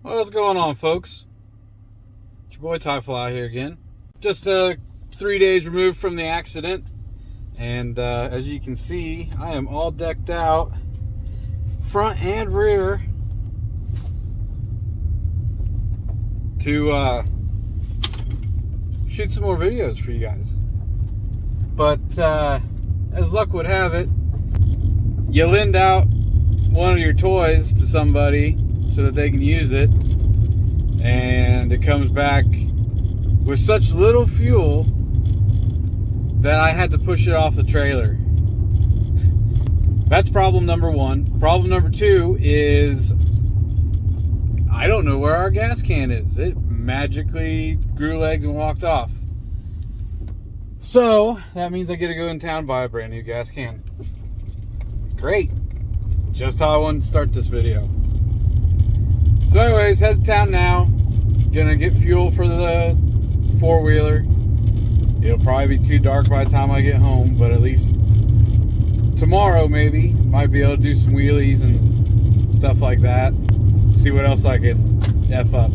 What's going on, folks? It's your boy TyFly here again. Just 3 days removed from the accident, and as you can see, I am all decked out, front and rear, to shoot some more videos for you guys. But as luck would have it, you lend out one of your toys to somebody so that they can use it, and it comes back with such little fuel that I had to push it off the trailer. That's problem number one. Problem number two is I don't know where our gas can is. It magically grew legs and walked off. So that means I get to go in town and buy a brand new gas can. Great. Just how I wanted to start this video. So anyways, head to town now. Gonna get fuel for the four-wheeler. It'll probably be too dark by the time I get home, but at least tomorrow maybe might be able to do some wheelies and stuff like that. See what else I can F up.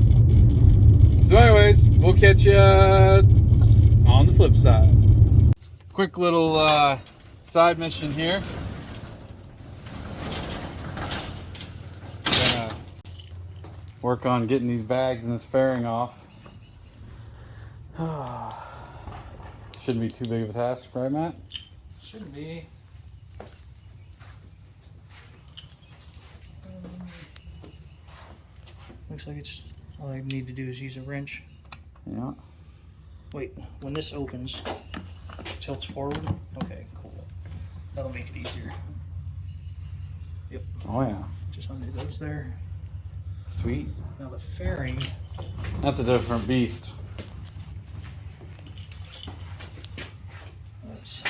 So anyways, we'll catch you on the flip side. Quick little side mission here. Work on getting these bags and this fairing off. Shouldn't be too big of a task, right, Matt? Shouldn't be. Looks like it's all I need to do is use a wrench. Yeah. Wait, when this opens, it tilts forward. Okay, cool. That'll make it easier. Yep. Oh yeah. Just undo those there. Sweet. Now the fairing. That's a different beast. That's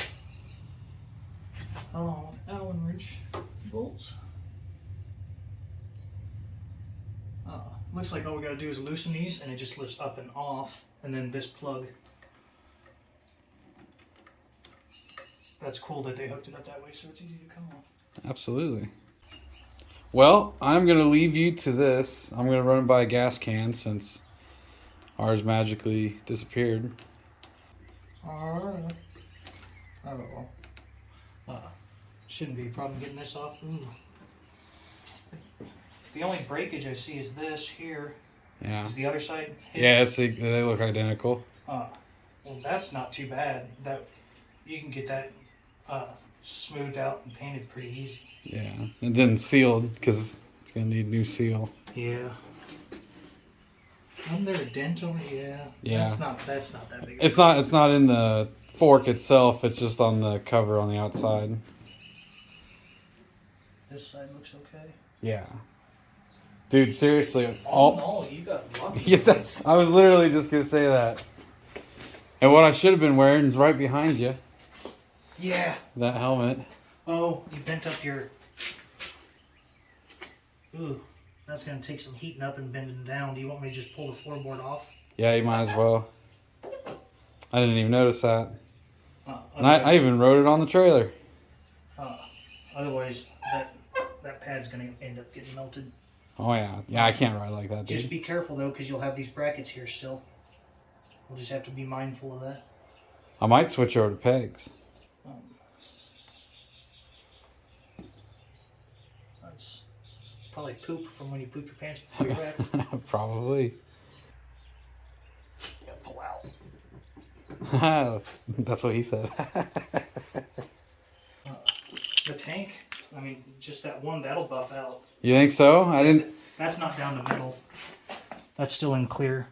Allen wrench bolts. Looks like all we gotta do is loosen these, and it just lifts up and off, and then this plug. That's cool that they hooked it up that way, so it's easy to come off. Absolutely. Well, I'm going to leave you to this. I'm going to run by a gas can since ours magically disappeared. Alright. Shouldn't be a problem getting this off. Ooh. The only breakage I see is this here. Yeah. Is the other side hit? Yeah, they look identical. Well, that's not too bad. That you can get that smoothed out and painted pretty easy. Yeah, and then sealed because it's gonna need a new seal. Yeah. Isn't there a dent over here? Yeah. That's not that big. It's not in the fork itself. It's just on the cover on the outside. This side looks okay. Yeah. Dude, seriously. Oh no, you got lucky. Yeah, I was literally just gonna say that. And what I should have been wearing is right behind you. Yeah. That helmet. Oh, you bent up your... Ooh, that's going to take some heating up and bending down. Do you want me to just pull the floorboard off? Yeah, you might as well. I didn't even notice that. And I even wrote it on the trailer. Otherwise, that pad's going to end up getting melted. Oh yeah. Yeah, I can't ride like that, dude. Just be careful, though, because you'll have these brackets here still. We'll just have to be mindful of that. I might switch over to pegs. That's probably poop from when you poop your pants before you're back. Probably. Yeah, pull out. That's what he said. The tank, I mean, just that one, that'll buff out. You think so? I didn't... That's not down the middle. That's still in clear.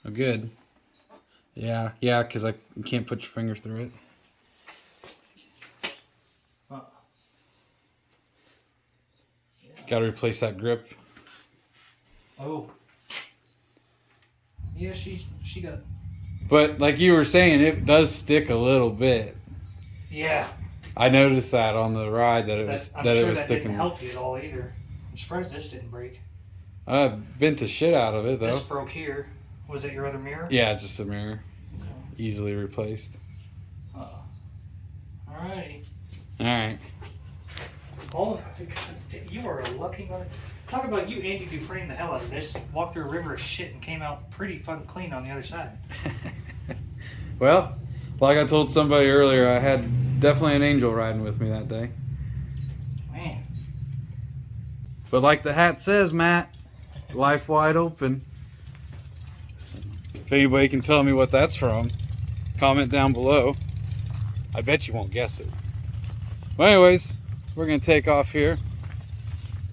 Oh, good. Yeah, because you can't put your finger through it. Got to replace that grip. Oh. Yeah, she got... But like you were saying, it does stick a little bit. Yeah. I noticed that on the ride that it was I'm that sure it was that sticking. didn't help you at all either. I'm surprised this didn't break. I bent the shit out of it though. This broke here. Was it your other mirror? Yeah, it's just a mirror. Okay. Easily replaced. Alrighty. All right. Oh, you are a lucky Talk about you, Andy Dufresne, the hell out of this. Walked through a river of shit and came out pretty fucking clean on the other side. Well, like I told somebody earlier, I had definitely an angel riding with me that day. Man. But like the hat says, Matt, life wide open. If anybody can tell me what that's from, comment down below. I bet you won't guess it. Well, anyways, we're gonna take off here.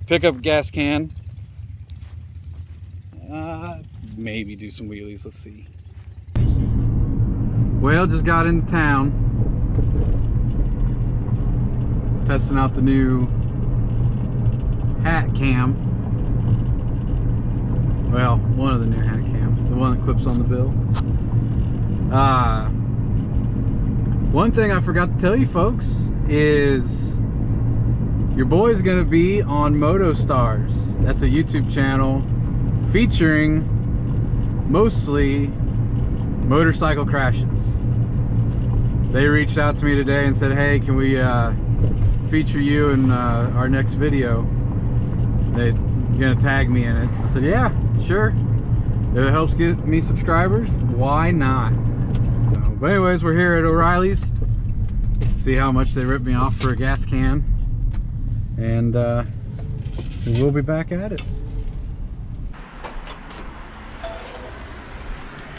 Pick up a gas can. Maybe do some wheelies, let's see. Well, just got into town. Testing out the new hat cam. Well, one of the new hat cams. The one that clips on the bill. One thing I forgot to tell you folks is your boy's gonna be on Moto Stars. That's a YouTube channel featuring mostly motorcycle crashes. They reached out to me today and said, hey, can we feature you in our next video? They're gonna tag me in it. I said, yeah, sure. If it helps get me subscribers, why not? But anyways, we're here at O'Reilly's. See how much they ripped me off for a gas can. And we'll be back at it.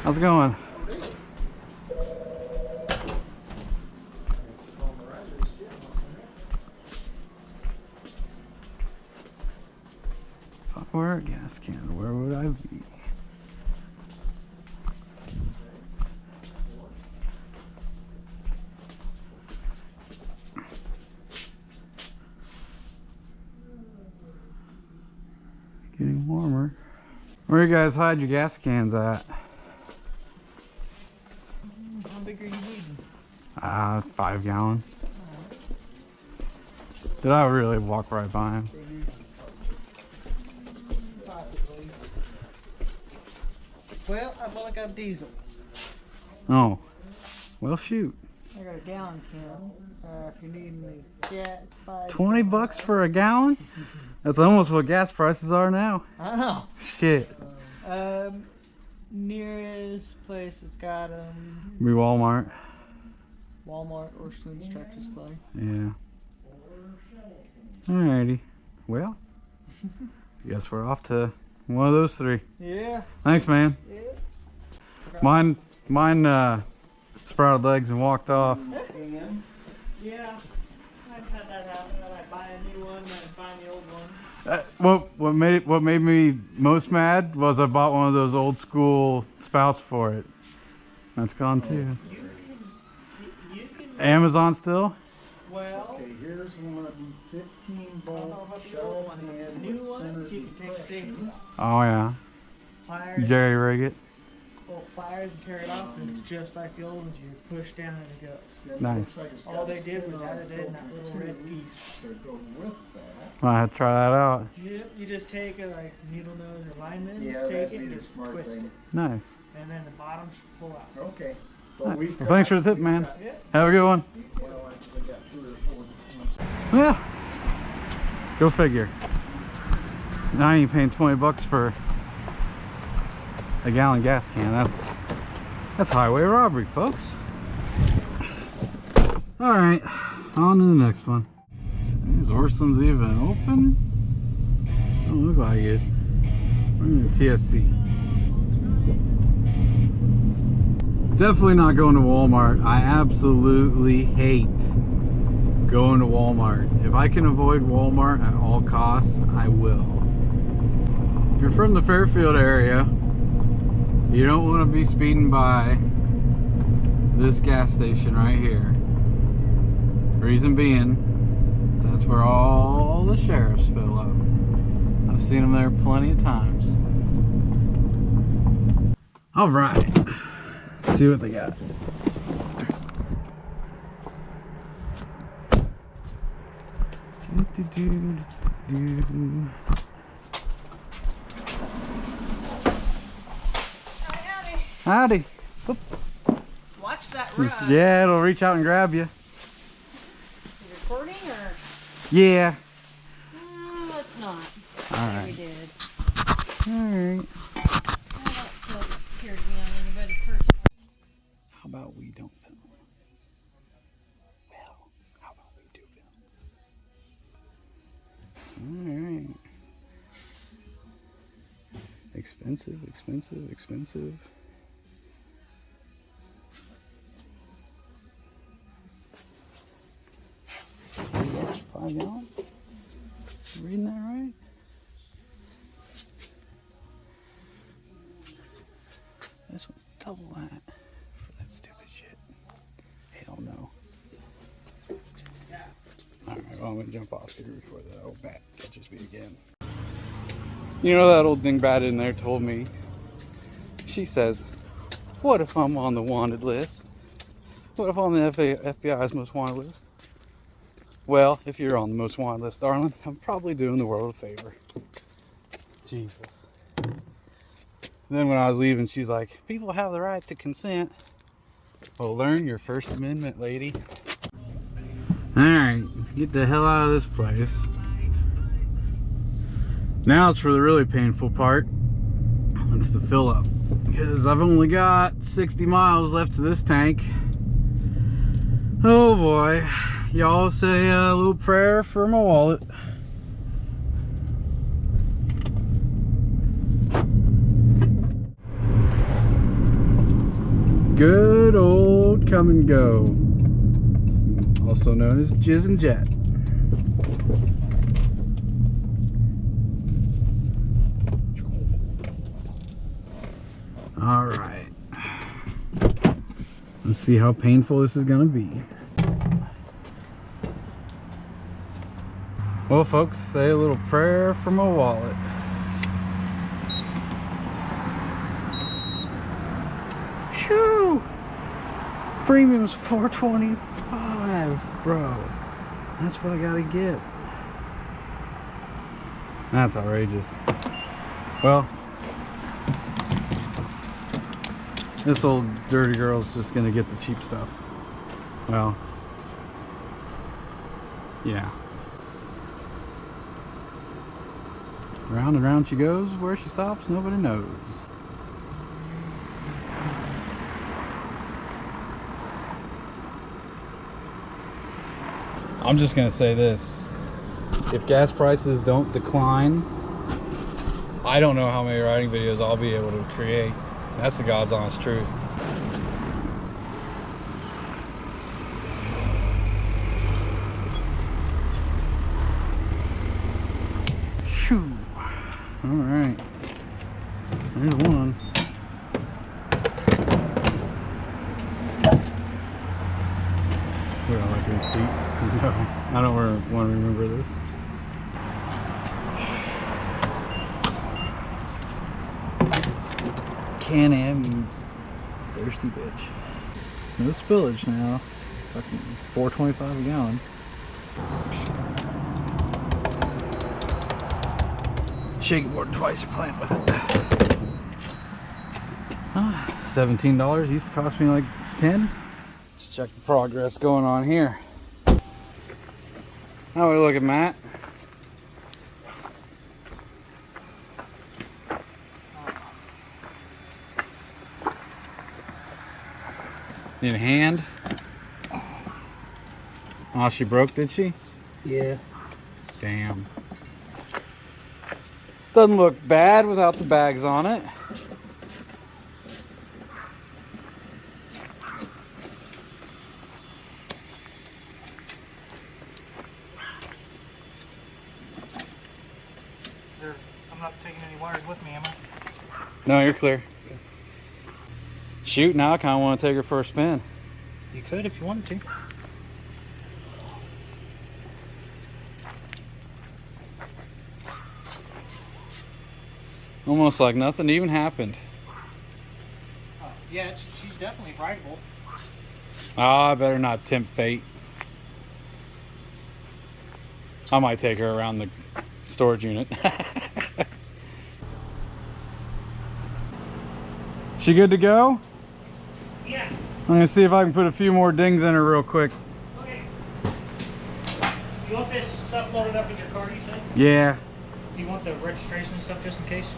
How's it going? If I were a gas can, where would I be? Getting warmer. Where you guys hide your gas cans at? How big are you needing? 5 gallon. Did I really walk right by him? Possibly. Well, I've only got diesel. Oh. Well, shoot. I got a gallon can. If you need me, yeah, 20 bucks for a gallon? That's almost what gas prices are now. I know. Shit. Nearest place that's got Be Walmart. Walmart or Slim's Tractor Supply. Yeah. Alrighty. Well, guess we're off to one of those 3. Yeah. Thanks, man. Yeah. Mine sprouted legs and walked off. Yeah. I've had that happen. I buy a new one and find the old one. What made me most mad was I bought one of those old school spouts for it. That's gone too. You can, Amazon still? well, Okay, here's one 15 I don't know volt about the old one. The new ones, you can take the safety off. Oh yeah. Pliers, Jerry rig it. pliers and tear it off, and it's just like the old ones. You push down and it goes. Nice. All they did was added in that little red piece. To go with that. I had to try that out. You just take a like needle nose or lineman, Yeah, take that'd it be and the just smart twist thing. it, Nice. and then the bottom should pull out. Okay. Nice. Well, thanks for the tip, man. Yeah. Have a good one. Well, actually got 2 or 4. Yeah. Go figure. Now I ain't paying 20 bucks for a gallon gas can. That's highway robbery, folks. All right, on to the next one. Is Orstland's even open? Don't look like it. We're in the TSC. Definitely not going to Walmart. I absolutely hate going to Walmart. If I can avoid Walmart at all costs, I will. If you're from the Fairfield area, you don't want to be speeding by this gas station right here. Reason being, that's where all the sheriffs fill up. I've seen them there plenty of times. All right, let's see what they got. Howdy. Whoop. Watch that run. Yeah, it'll reach out and grab you. Recording or? Yeah. Let's not. Alright. We did. Alright. I don't feel it appeared to be on anybody personally. How about we don't film? Well, how about we do film? Alright. Expensive, expensive, expensive. $20 for 5 gallon? You reading that right? This one's double that for that stupid shit. Hell no. Alright, well, I'm gonna jump off here before the old bat catches me again. You know, that old dingbat in there told me, she says, what if I'm on the wanted list? What if I'm on the FBI's most wanted list? Well, if you're on the most wanted list, darling, I'm probably doing the world a favor. Jesus. Then when I was leaving, she's like, people have the right to consent. Well, learn your First Amendment, lady. Alright, get the hell out of this place. Now it's for the really painful part. It's the fill up. Because I've only got 60 miles left to this tank. Oh boy. Y'all say a little prayer for my wallet. Good old come and go. Also known as Jizz and Jet. All right. Let's see how painful this is gonna be. Well, folks, say a little prayer for my wallet. Shoo! Premium's $4.25, bro. That's what I gotta get. That's outrageous. Well, this old dirty girl's just gonna get the cheap stuff. Well, yeah. Round and round she goes. Where she stops, nobody knows. I'm just gonna say this. If gas prices don't decline, I don't know how many riding videos I'll be able to create. That's the God's honest truth. Shoo! All right, there's one. Would I like a receipt? No, I don't want to remember this. Can-Am, you thirsty bitch. No spillage now. Fucking $4.25 a gallon. Shake it more than twice, you're playing with it. $17 used to cost me like 10. Let's check the progress going on here. How are we looking, Matt? Need a hand? Oh, she broke, did she? Yeah. Damn. Doesn't look bad without the bags on it. I'm not taking any wires with me, am I? No, you're clear. Okay. Shoot, now I kind of want to take her for a spin. You could if you wanted to. Almost like nothing even happened. Yeah, she's definitely rideable. Ah, I better not tempt fate. I might take her around the storage unit. She good to go? Yeah. I'm gonna see if I can put a few more dings in her real quick. Okay. You want this stuff loaded up in your car, you said? Yeah. Do you want the registration and stuff just in case,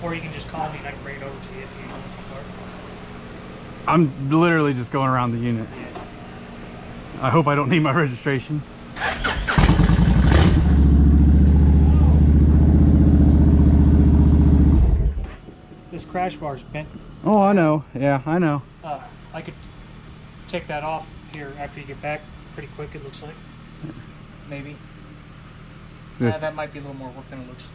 or you can just call me and I can bring it over to you if you want too far. I'm literally just going around the unit. I hope I don't need my registration. This crash bar is bent. Oh, I know. Yeah, I know. I could take that off here after you get back pretty quick, it looks like. Maybe. That might be a little more work than it looks.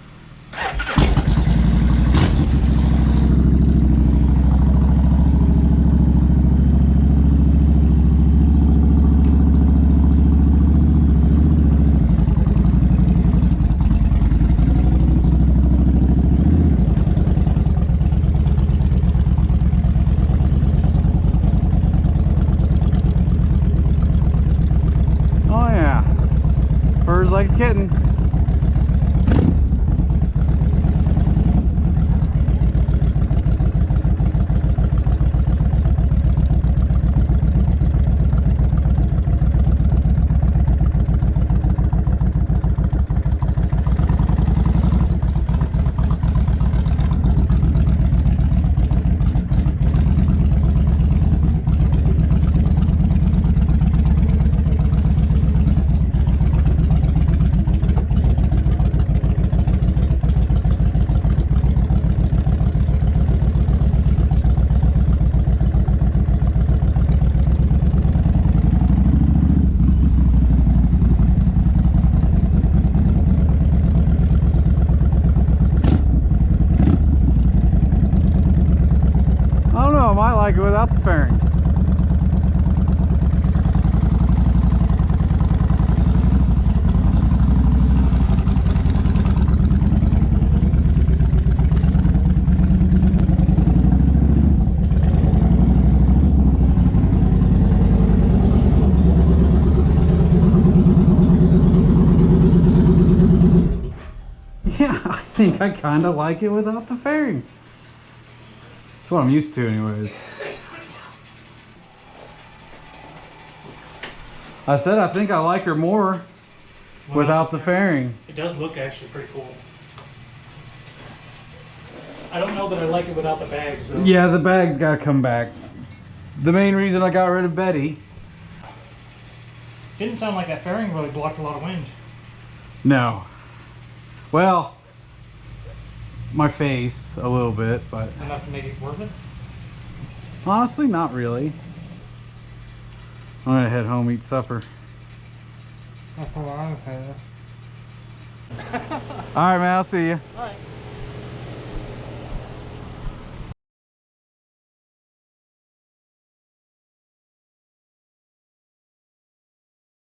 Oh yeah. Purrs like a kitten. I don't know, I might like it without the fairing. Yeah, I think I kind of like it without the fairing. That's what I'm used to anyways. I said I think I like her more without the fairing. It does look actually pretty cool. I don't know that I like it without the bags though. Yeah, the bag's gotta come back. The main reason I got rid of Betty. Didn't sound like that fairing really blocked a lot of wind. No. Well, my face a little bit, but Enough to make it worth it? honestly not really. I'm gonna head home, eat supper. That's what I was saying. Alright man, I'll see you. Alright.